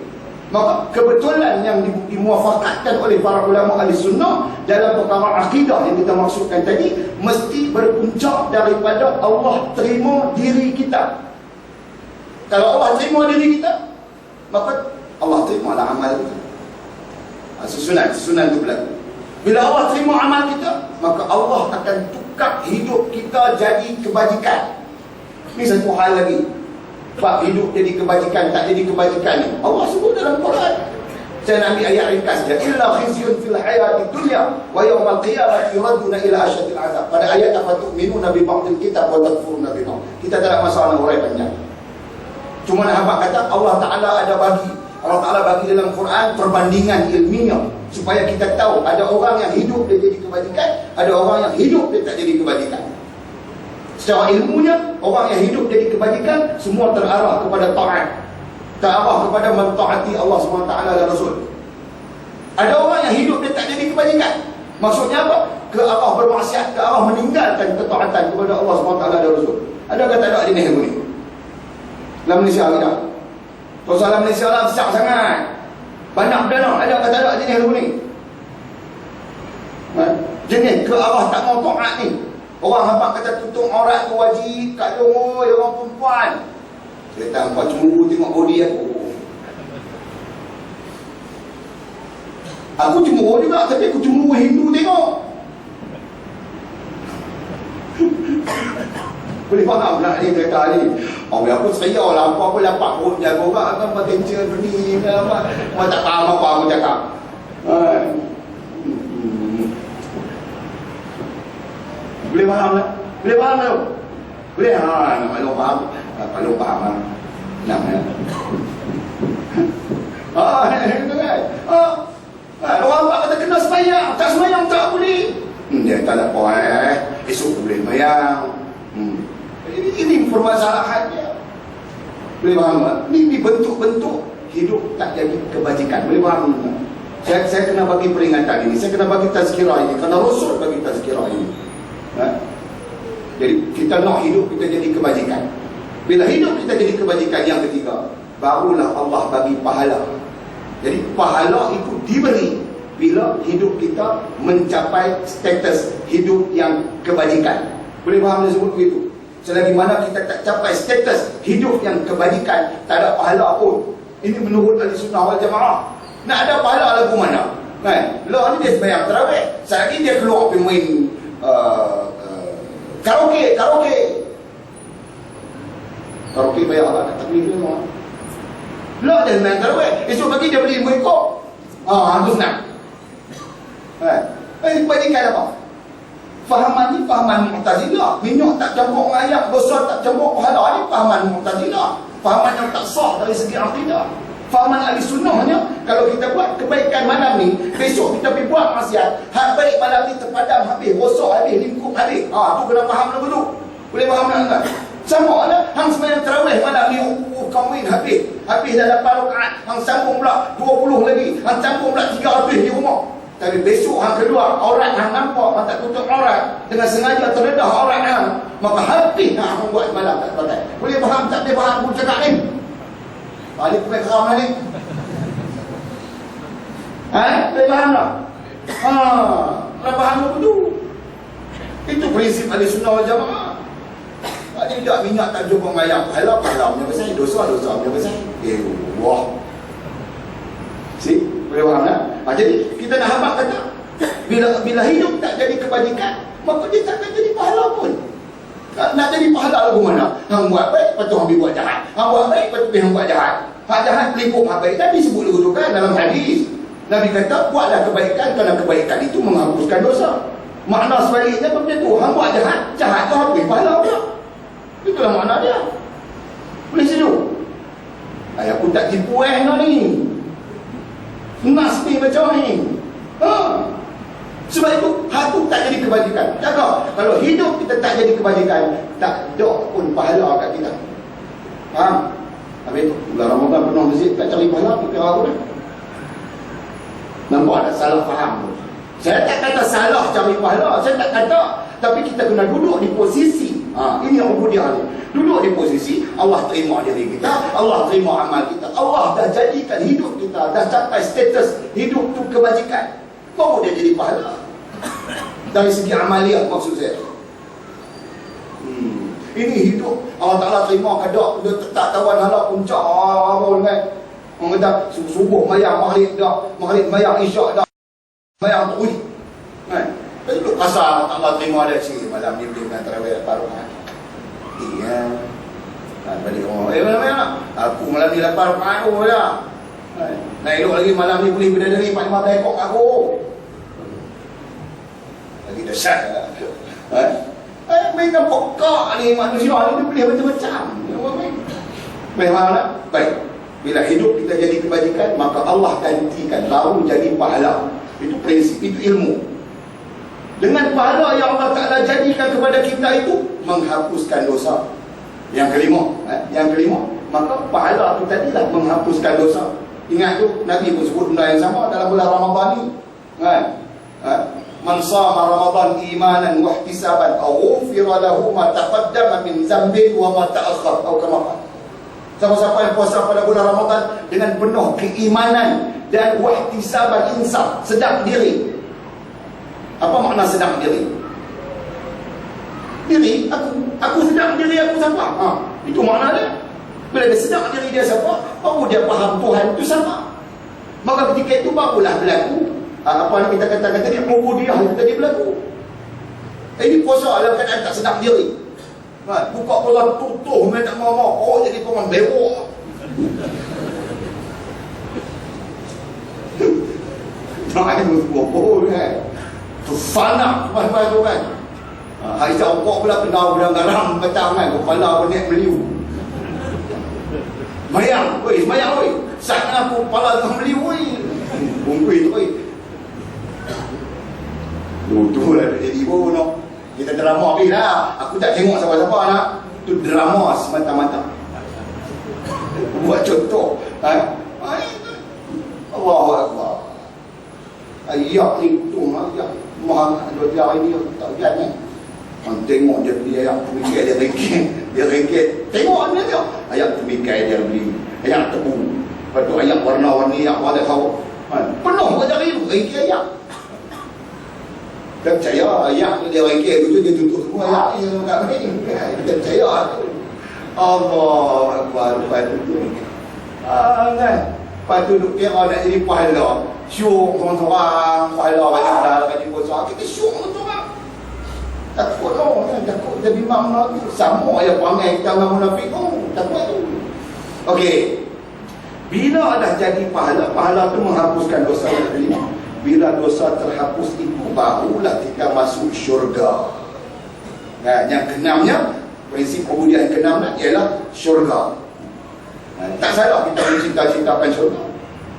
Maka kebetulan yang dimuafafatkan oleh para ulama ahli sunnah dalam perkara akidah yang kita maksudkan tadi mesti berpunca daripada Allah terima diri kita. Kalau Allah terima diri kita, maka Allah terima lah amal kita. Susunan itu berlaku. Bila Allah terima amal kita, maka Allah akan tukar hidup kita jadi kebajikan. Ini satu hal lagi. Sebab hidup jadi kebajikan, tak jadi kebajikan ni Allah sebut dalam Quran. Saya nak ambil ayat ringkas je. Illa khizyun fil hayati dunya wa yawmal qiyamati yuraduna ila asyadil azab. Pada ayat afatu'minuna bi ba'dil kitab wa takfuruna bi ba'd. Kita tak ada masalah nak urai panjang. Cuma nak habaq kata Allah Ta'ala ada bagi. Allah Ta'ala bagi dalam Quran perbandingan ilmiah supaya kita tahu ada orang yang hidup dia jadi kebajikan, ada orang yang hidup dia tak jadi kebajikan. Secara ilmunya, orang yang hidup jadi kebajikan semua terarah kepada taat, terarah kepada mentaati Allah SWT dan Rasul. Ada orang yang hidup dia tak jadi kebajikan. Maksudnya apa? Ke arah bermaksiat, ke arah meninggalkan ketaatan kepada Allah SWT dan Rasul. Adakah tak ada jenis ilmu ni? Dalam Malaysia kita, persoalan Malaysia lah besar sangat, banyak dana. Adakah tak ada jenis ilmu ni? Jenis ke arah tak mau taat ni. Orang habaq kata tutup aurat tu wajib kat luar orang perempuan. Dia tak nampak cemburu tengok body aku. Aku cemburu juga, tapi aku cemburu Hindu tengok. Boleh faham nak ni cerita ni. Aku serius lah, apa-apa lapak perut jaga orang akan potential ni ke apa. Orang tak faham apa aku cakap. Boleh faham tak? Boleh faham tak? Boleh? Nak maklum faham? Maklum faham lah. Nak ya? Itu kan? Orang tak kata kena semayang. Tak semayang tak boleh. Dia tak ada apa esok boleh semayang. Ini permasalahan dia. Boleh faham tak? Ini bentuk-bentuk hidup tak jadi kebajikan. Boleh faham tak? Saya kena bagi peringatan ini. Saya kena bagi tazkirah ini. Kerana Rasul bagi tazkirah ini. Jadi kita nak hidup kita jadi kebajikan. Bila hidup kita jadi kebajikan yang ketiga, barulah Allah bagi pahala. Jadi pahala itu diberi bila hidup kita mencapai status hidup yang kebajikan. Boleh faham dia sebut begitu? Selagi mana kita tak capai status hidup yang kebajikan, tak ada pahala pun. Ini menurut ahli sunnah wal jamaah. Nak ada pahala lagu mana? Kan? Lah ni dia sembahyang tarawih, selagi dia keluar pergi main karaoke bayar lah, tak boleh semua. Lah dia main tarawih, esok pagi dia beli mereka. Itu senang. Kebajikan apa? Fahaman ni fahaman Mu'tazilah. Minyak tak campur ayam, besar tak campur pahala ni fahaman Mu'tazilah. Fahaman yang tak sah dari segi akidah. Fahaman ahli sunnahnya, kalau kita buat kebaikan malam ni, besok kita pergi buat maksiat, hak baik malam ni terpadam habis, rosak habis, lingkup habis. Tu kena faham lagu tu. Boleh faham tak? Sama ada hang sembahyang tarawih malam ni, kahwin habis dah 8 rakaat, hang sambung pula 20 lagi, hang sambung pula 3 habis di rumah. Tapi besok hang keluar, aurat hang nampak, hang tak tutup aurat, dengan sengaja terdedah aurat hang, maka habis hang buat malam tak pakai. Boleh faham tak? Boleh faham aku cakap ni? Balik ke keram ni. Boleh faham tak? Boleh faham apa tu? Itu prinsip ahli sunnah wal jamaah. Tidak minyak tak jumpa mayang, pahala punya besar, dosa punya besar. Wah. See? Boleh faham tak? Jadi kita nak habaq kata, bila hidup tak jadi kebajikan, maka dia takkan jadi pahala pun. Nak jadi pahala lagu mana? Hang buat baik, lepas tu hang buat jahat. Hang buat baik, lepas tu hang buat jahat. Hak jahat lingkup hak baik. Nabi sebut lagu tu kan dalam hadis. Nabi kata, buatlah kebaikan kerana kebaikan itu menghapuskan dosa. Makna sebaliknya benda tu, hang buat jahat, jahat tu habis pahala pula. Itulah makna dia. Boleh sejuk? Aku tak tipu ni. Nas ni macam ni. Sebab itu hatu tak jadi kebajikan. Jaga. Kalau hidup kita tak jadi kebajikan, tak ada pun pahala kat kita. Faham? Habis tu bulan Ramadan penuh masjid, tak cari pahala, fikir aku dah. Nampak tak salah faham tu? Saya tak kata salah cari pahala, saya tak kata. Tapi kita kena duduk di posisi. Ini yang ubudiah ni. Duduk di posisi Allah terima diri kita, Allah terima amal kita, Allah dah jadikan hidup kita, dah capai status hidup tu kebajikan, baru dia jadi pahala. Dari segi amaliah maksud saya. Ini hidup Allah Ta'ala terima kadak, dia tak tawan halal puncak apa dengan orang kata subuh mayang, maghrib mayang, isyak dah mayang tu. Tapi duduk kasar Allah Ta'ala terima dia sini malam ni dengan tarawih baru. Balik orang mana? Aku malam ni 8 rakaat tu dah. Nak elok lagi malam ni boleh berdiri 4-5 ekor aku. Lagi dahsyat lah. Mainkan pokok ni manusia ni dia boleh macam-macam. Baik faham tak? Baik. Bila hidup kita jadi kebajikan, maka Allah gantikan baru jadi pahala. Itu prinsip, itu ilmu. Dengan pahala yang Allah Ta'ala jadikan kepada kita itu menghapuskan dosa. Yang kelima, maka pahala itu tadilah menghapuskan dosa. Ingat tu, Nabi pun sebut benda yang sama dalam bulan Ramadan ni. Man sama Ramadan imanan wa ihtisaban ghufira lahu ma taqaddama min dhanbi wa ma ta'akhkhar atau kama qala. Siapa-siapa yang puasa pada bulan Ramadan dengan penuh keimanan dan wahtisaban, insaf, sedap diri. Apa makna sedap diri? Diri aku sedap diri aku siapa? Itu makna dia. Bila dia sedap diri dia siapa, baru dia faham Tuhan itu siapa. Maka ketika itu barulah berlaku apa yang kita katakan tadi, ubudiah itu tadi berlaku. Ini puasa dalam keadaan tak sedap diri. Buka pula tutup, main tak mau jadi orang bewok. Tak ada berapa kan. Tufanak lepas-lepas tu kan. Hari jauh pula kena bilang garam petang kan, kepala penik meliu. Mayang, mayang oi. Sana aku kepala tengah meliu oi. Bungkui tu oi. Tu lah jadi ibu no. Kita drama habis lah. Aku tak tengok siapa-siapa nak. Tu drama semata-mata. Buat contoh. Allahu Akbar. Ayat ni tu ayat Muhammad dia hari ni tak lihat ni. Orang tengok dia beli ayat pemikai dia ringgit. Tengok dia. Ayat pemikai dia beli. Ayat tebu. Lepas tu ayat warna-warni yang ada tahu. Penuh pada hari tu ringgit ayat. Kita percaya ayat dia ringgit tu dia tutup semua ayat ni tak penting. Kita percaya tu. Allah Akbar. Lepas tu kan. Lepas tu duk kira nak jadi pahala. Syuk seorang-seorang, pahala banyak dah kaji puasa. Kita syuk seorang-seorang. Takut lah, takut jadi imam lagi. Sama yang panggil kita dengan munafik. Takut tu. Okey. Bila dah jadi pahala, pahala tu menghapuskan dosa. Bila dosa terhapus itu, barulah kita masuk syurga. Yang keenamnya, prinsip kemudian yang keenamnya ialah syurga. Tak salah kita mencita-citakan syurga,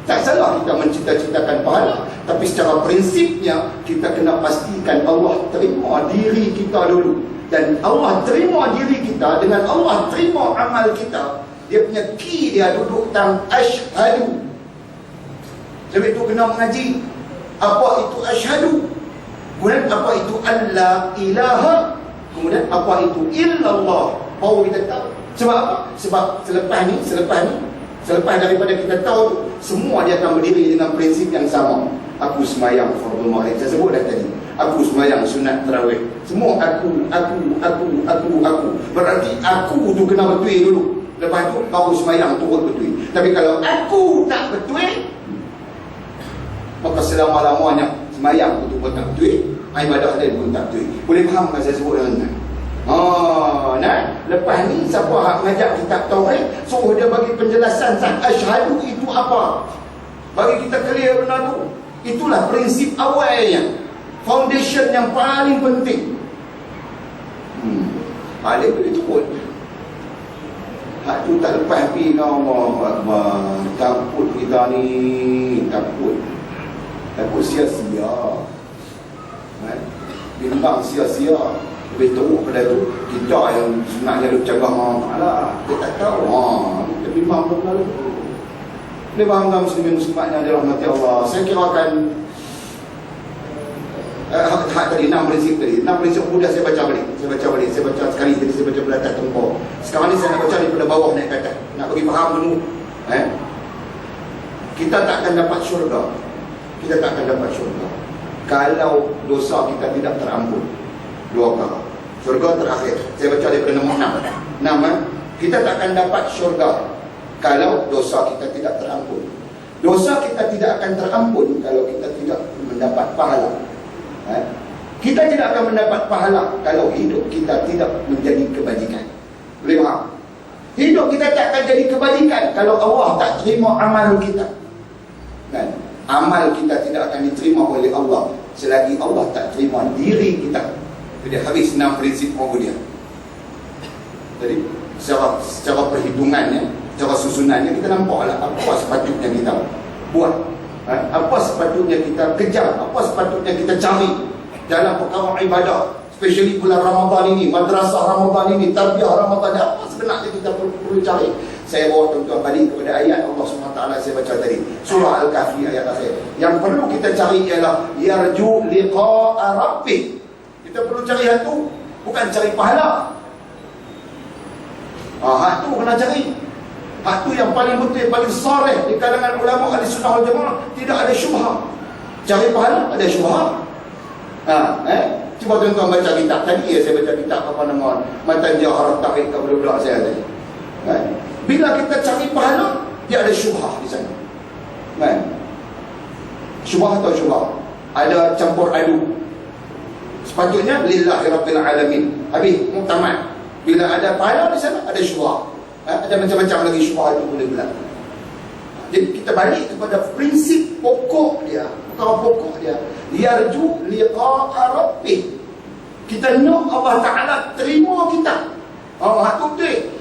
tak salah kita mencita-citakan pahala, tapi secara prinsipnya kita kena pastikan Allah terima diri kita dulu. Dan Allah terima diri kita dengan Allah terima amal kita. Dia punya key dia duduk tang asyhadu. Sebab itu kena mengaji apa itu asyhadu, kemudian apa itu alla ilaha, kemudian apa itu illallah. Baru kita tahu. Sebab apa? Sebab selepas daripada kita tahu tu, semua dia akan berdiri dengan prinsip yang sama. Aku semayang fardhu maghrib, saya sebut dah tadi. Aku semayang sunat tarawih. Semua aku. Berarti aku tu kena betul dulu. Lepas tu baru semayang turut betul. Tapi kalau aku tak betul, maka selama-lamanya semayang tu pun tak betul, ibadah lain pun tak betul. Boleh faham kan saya sebut dengan lepas ni siapa hak mengajak kitab tauhid, suruh dia bagi penjelasan asyhadu itu apa, bagi kita clear benda tu. Itulah prinsip awalnya, foundation yang paling penting. Paling boleh turun. Hak tu tak lepas pergi Allah. Takut kita ni, takut sia-sia, bimbang sia-sia. Lebih teruk pada tu kita yang sebenarnya duk jaga Allah. Dia tak tahu. Kita bimbang benda tu. Boleh faham tak muslimin-muslimat yang dirahmati Allah? Saya kirakan tadi 6 prinsip tadi. 6 prinsip mudah saya baca balik. Saya baca sekali tadi, saya baca belatar tempur. Sekarang ni saya nak baca daripada bawah naik ke atas. Nak bagi faham dulu. Kita tak akan dapat syurga. Kalau dosa kita tidak terampun. 2 perkara. Syurga terakhir. Saya baca daripada nombor 6. Kita tak akan dapat syurga kalau dosa kita tidak terampun. Dosa kita tidak akan terampun kalau kita tidak mendapat pahala. Kita tidak akan mendapat pahala kalau hidup kita tidak menjadi kebajikan. Boleh faham? Hidup kita tak akan jadi kebajikan kalau Allah tak terima amal kita. Amal kita tidak akan diterima oleh Allah selagi Allah tak terima diri kita. Dia habis 6 prinsip dia. Jadi secara perhitungannya, secara susunannya, kita nampaklah apa sepatutnya kita buat, apa sepatutnya kita kejar, apa sepatutnya kita cari dalam perkara ibadah, especially bulan Ramadan ini, madrasah Ramadan ini, tarbiyah Ramadan ini. Apa sebenarnya kita perlu cari? Saya bawa tuan-tuan balik kepada ayat Allah SWT saya baca tadi, surah Al-Kahfi ayat akhir. Yang perlu kita cari ialah yarju liqa'a rabbih. Kita perlu cari hak tu, bukan cari pahala. Hak tu kena cari. Hak tu yang paling betul, paling sarih di kalangan ulama ahli sunnah wal jamaah. Tidak ada syubhah. Cari pahala ada syubhah. Cuba tuan-tuan baca kitab tadi. Saya baca kitab apa nama, Matan Jawaharah Tauhid ke budak saya tadi. Bila kita cari pahala, dia ada syubhah di sana. Syubhah atau syubhah? Ada campur adu. Sepatutnya lillahi rabbil alamin. Habis muktamad. Bila ada pahala di sana, ada syubhah. Ada macam-macam lagi syubhah itu boleh berlaku. Jadi kita balik kepada prinsip pokok dia, perkara pokok dia. Yarju liqa'a rabbih. Kita nak Allah Ta'ala terima kita. Hak tu betul.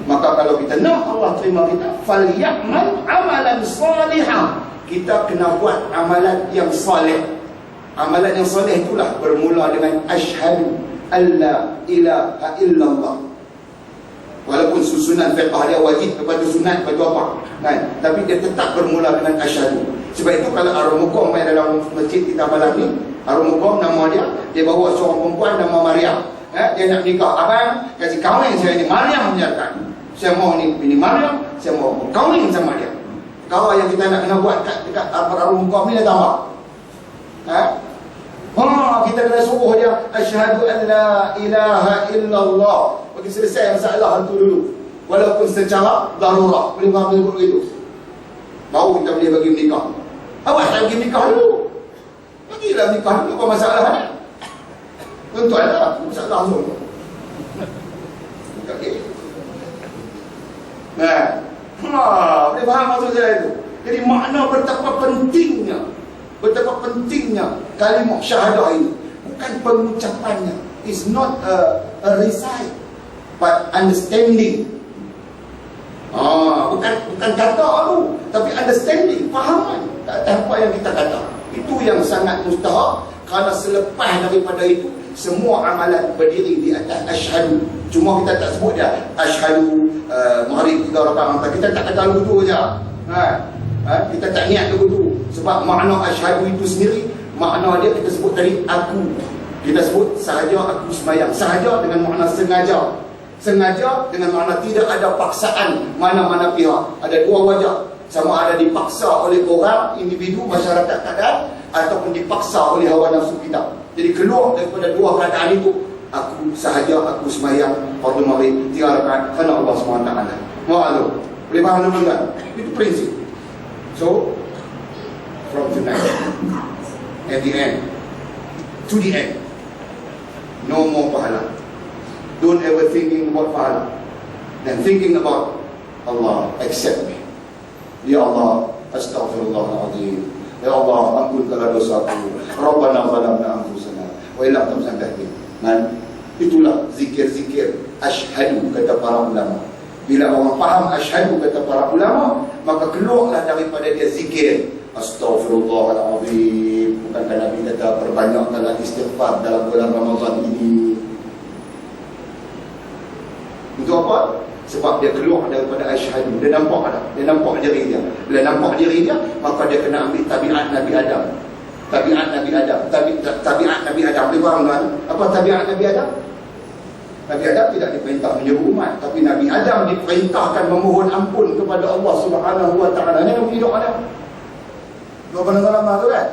Maka kalau kita nak Allah terima kita, falyamal amalan salihah. Kita kena buat amalan yang salih. Amalan yang soleh itulah bermula dengan asyhadu alla ilaha illallah. Walaupun susunan fiqh dia wajib, lepas tu sunat, lepas tu apa, tapi dia tetap bermula dengan asyhadu. Sebab itu kalau Arumukum main dalam masjid kita malam ni, Arumukum nama dia bawa seorang perempuan nama Maryam. Dia nak nikah, abang kasih kahwin saya ni, Maryam menyatakan, saya mau ni bini Maryam, saya mau berkahwin sama dia. Kalau yang kita nak kena buat dekat Arumukum ni dia tambah. Kita kena suruh dia asyhadu an la ilaha illallah. Bagi selesai masalah itu dulu. Walaupun secara darurah. Boleh faham begitu? Baru kita boleh bagi menikah. Awak tak bagi menikah dulu. Bagilah menikah dulu. Apa masalahnya? Tuan-tuan lah. Masalah langsung. Okay. Boleh faham maksud saya itu? Jadi makna betapa pentingnya kalimah syahadah ini. Bukan pengucapannya. It's not a recite, but understanding. Bukan kata tu, tapi understanding, fahaman apa yang kita kata. Itu yang sangat mustahak, kerana selepas daripada itu semua amalan berdiri di atas asyhadu. Cuma kita tak sebut dia asyhadu maghrib 3 rakaat. Kita tak kata lagu tu saja. Kita tak niat lagu tu. Sebab makna asyhadu itu sendiri, makna dia kita sebut tadi aku. Kita sebut sahaja aku sembahyang. Sahaja dengan makna sengaja. Sengaja dengan makna tidak ada paksaan mana-mana pihak. Ada dua wajah. Sama ada dipaksa oleh orang, individu, masyarakat keadaan, ataupun dipaksa oleh hawa nafsu kita. Jadi keluar daripada dua keadaan itu, aku sahaja aku sembahyang fardu maghrib 3 rakaat kerana Allah SWT. Maklum. Boleh faham tuan-tuan? Itu prinsip. So from tonight, at the end, to the end, no more pahala. Don't ever thinking about pahala. Then thinking about Allah, accept me. Ya Allah, astaghfirullahaladzim. Ya Allah, ampunkanlah dosaku. Rabbana zalamna anfusana wa illam taghfir lana. Itulah zikir-zikir asyhadu kata para ulama. Bila orang faham asyhadu kata para ulama, maka keluarlah daripada dia zikir astaghfirullahaladzim. Bukankah Nabi kata perbanyakkanlah istighfar dalam bulan Ramadan ini. Untuk apa? Sebab dia keluar daripada asyhadu. Dia nampak ada. Dia nampak diri dia. Bila nampak diri dia, maka dia kena ambil tabiat Nabi Adam. Tabiat Nabi Adam. Tabiat Nabi Adam. Boleh faham kan? Apa tabiat Nabi Adam? Nabi Adam tidak diperintah menyeru umat, tapi Nabi Adam diperintahkan memohon ampun kepada Allah Subhanahu wa taala. Ini yang hidup ada. Dua benda-benda tu kan?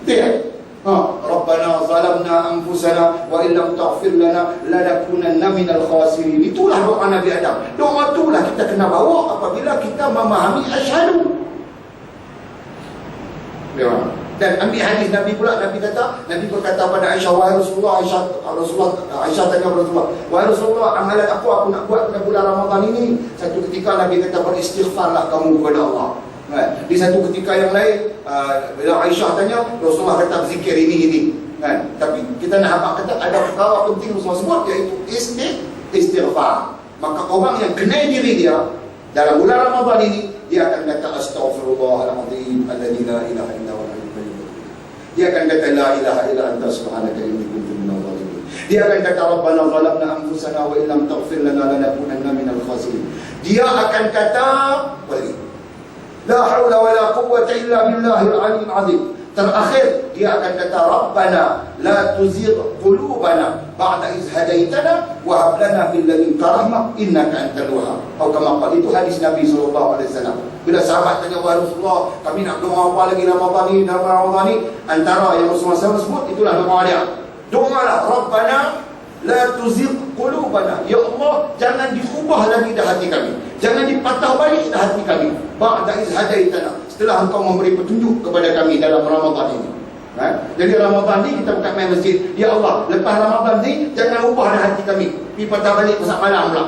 Dia. Rabbana zalamna anfusana wa illam taghfir lana lanakunanna minal khasirin. Itulah doa Nabi Adam. Doa itulah kita kena bawa apabila kita memahami asyhadu. Dan ambil hadis Nabi pula, Nabi berkata pada Aisyah, wahai Rasulullah, Aisyah tanya Rasulullah, wahai Rasulullah, amalan aku nak buat pada bulan Ramadan ini. Satu ketika Nabi kata, beristighfarlah kamu kepada Allah. Di satu ketika yang lain, bila Aisyah tanya, Rasulullah kata zikir ini kan. Tapi kita nak habaq kata ada perkara penting Rasulullah sebut, iaitu istighfar. Maka orang yang kenal diri dia dalam bulan Ramadan ini, dia akan kata astaghfirullahaladzim alladzi la ilaha illa huwa al-hayyul qayyum. Dia akan kata la ilaha illa anta subhanaka inni kuntu minadh dhalimin. Dia akan kata rabbana zalamna anfusana wa illam taghfir lana lanakunanna minal khasirin. Dia akan kata la haula wala quwwata illa billahil aliyyil azim. Terakhir dia akan kata rabbana la tuzigh qulubana ba'da iz hadaitana wa hab lana min ladunka rahmah innaka antal wahhab. Atau kama qala, itu hadis Nabi sallallahu alaihi wasallam. Bila sahabat tanya wahai Rasulullah, kami nak doa apa lagi Ramadan ni? Antara yang Rasulullah SAW sebut itulah doa dia. Doalah rabbana la tuzigh qulubana. Ya Allah, jangan diubah lagi dah hati kami. Jangan dipatah balik dah hati kami. Ba'da iz hadaitana. Setelah engkau memberi petunjuk kepada kami dalam Ramadan ini. Jadi Ramadan ni kita bukan main masjid. Ya Allah, lepas Ramadan ni jangan ubah dah hati kami. Pergi patah balik pasal malam pula.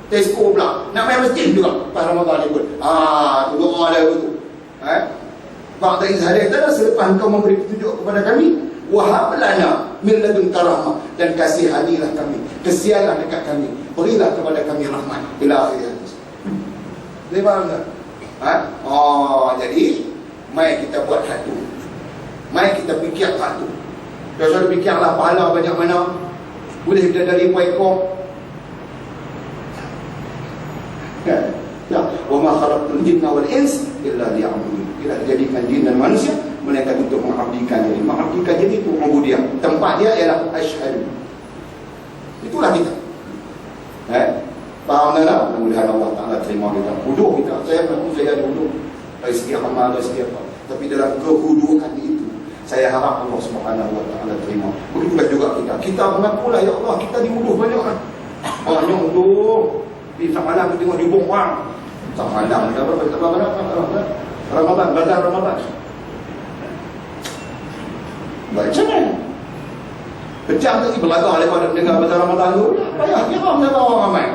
Tesco pula. Nak main masjid juga lepas Ramadan ni pun. Tu doa dia begitu. Ba'da iz hadaitana, selepas engkau memberi petunjuk kepada kami, wahab lana min ladunka rahmah, dan kasihanilah kami, kesianlah dekat kami, berilah kepada kami rahmat ila akhir hadis. Boleh faham tak? Jadi mai kita buat hak tu. Mai kita fikir hak tu. Kalau sudah fikirlah pahala banyak mana. Boleh kita dari ekor. Ya. Wa ma khalaqtul jinna wal ins illa liya'budun. Tidak dijadikan jin dan manusia melainkan untuk mengabdikan diri. Mengabdikan diri itu ubudiyah. Tempat dia ialah asyhadu. Itulah kita. Faham tak? Mudah-mudahan Allah Ta'ala terima kita. Huduh kita. Saya mengaku saya ada huduh. Dari segi amal, dari segi apa. Tapi dalam kehuduhan itu, saya harap Allah Subhanahu Wa Ta'ala terima. Begitulah juga kita. Kita mengakulah, ya Allah, kita dihuduh banyak kan. Banyak huduh. Di malam kita tengok dibuang orang. Tak malam. Ramadan. Bazar Ramadan. Baca kan? Kejam lagi berlaga lepas dengar bazar Ramadan tu. Payah kira mendengar orang ramai.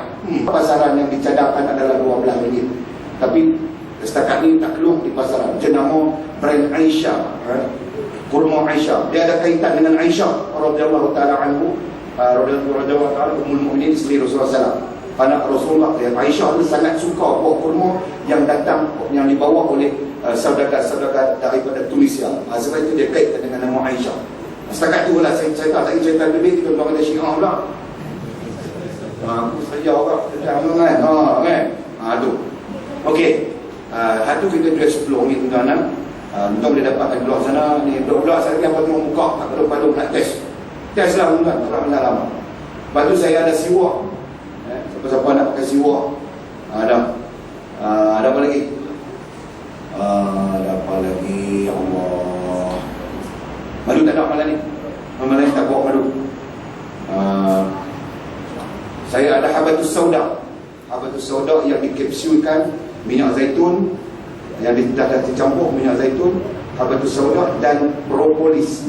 Pasaran yang dicadangkan adalah 12 ringgit. Tapi setakat ni tak keluar di pasaran. Jenama brand Aisyah, kurma Aisyah. Dia ada kaitan dengan Aisyah radhiyallahu taala anhu, radhiyallahu taala ummul mukminin isteri Rasulullah SAW. anak Rasulullah, yang Aisyah itu sangat suka buah kurma yang datang, yang dibawa oleh saudagar-saudagar daripada Tunisia. Sebab itu dia kaitkan dengan nama Aisyah. Setakat tu lah saya cerita, tak cerita lebih, kita orang kata Syiah pula. Aku saja orang kan. Tu. Okey. Hatu kita jual 10 ni tuan-tuan. Tuan boleh dapatkan keluar sana ni. Budak-budak saya apa tu buka, tak perlu nak test. Test lah tuan-tuan, tak pernah lama. Lepas tu saya ada siwak. Siapa-siapa nak pakai siwak? Ada. Ada apa lagi? Ada apa lagi? Allah. Madu tak ada malam ni. Malam ni tak bawa madu. Saya ada habatus sauda. Habatus sauda yang dikapsulkan minyak zaitun, yang dah dicampur minyak zaitun, habatus sauda dan propolis.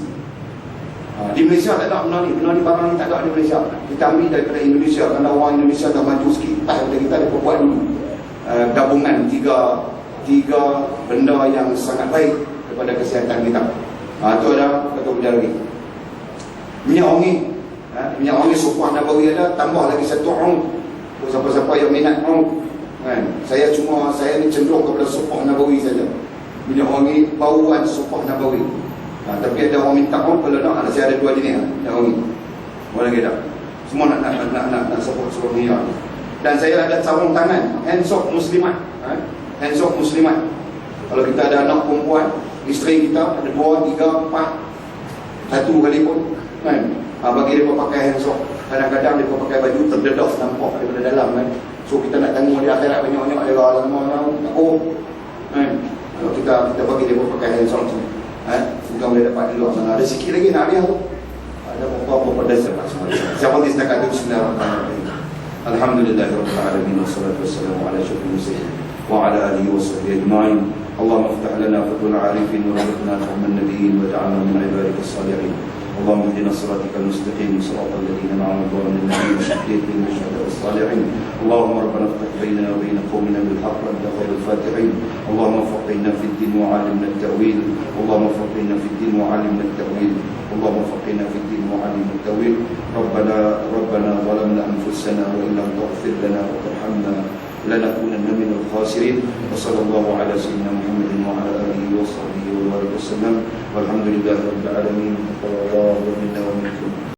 Di Malaysia tak ada benda ni. Benda ni barang ni tak ada di Malaysia. Kita ambil daripada Indonesia. Kerana orang Indonesia dah maju sikit daripada kita, dia buat dulu gabungan tiga benda yang sangat baik kepada kesihatan kita. Itu ada satu benda lagi. Minyak wangi. Minyak wangi Sufah Nabawi ada, tambah lagi satu ong. Siapa-siapa yang minat ong, kan? Saya ni cenderung kepada Sufah Nabawi saja. Minyak wangi bauan Sufah Nabawi. Tapi ada orang minta ong, kalau nak, saya ada 2 jenis minyak wangi. Boleh lagi tak? Semua nak support minyak. Dan saya ada sarung tangan hand soap muslimat. Hand soap muslimat. Kalau kita ada anak perempuan, isteri kita ada 2, 3, 4, 1 kali pun, kan? Bagi dia pakai hand soap. Kadang-kadang dia pakai baju terdedah nampak daripada dalam, kan? So kita nak tanggung di akhirat banyak-banyak dia lama-lama kan? Kalau kita bagi dia pakai hand soap tu, bukan boleh dapat di luar sana. Ada sikit lagi nak dia tu. Ada beberapa dasar. Siapa di setakat itu? Bismillahirrahmanirrahim. Alhamdulillahirabbil alamin wassalatu wassalamu ala asyrafil mursalin wa ala alihi washabbihi ajma'in. Allahumma iftah lana fathul 'arifin wa warzuqna fahman nabiyyin waj'alna min 'ibadika as-salihin. اللهم اهدنا صراطك المستقيم صراط الذين انعمت عليهم غير المغضوب عليهم ولا الضالين. اللهم ربنا افتح بيننا وبين قومنا بالحق وانت خير الفاتحين. اللهم فقهنا في الدين وعلمنا التاويل. اللهم فقهنا في الدين وعلمنا التاويل. اللهم فقهنا في الدين وعلمنا التاويل. ربنا ظلمنا انفسنا وان لم تغفر لنا وترحمنا لنكونن من الخاسرين. وصلى الله على سيدنا محمد وعلى اله وصحبه وسلم والحمد لله رب العالمين. الله منا ومنكم.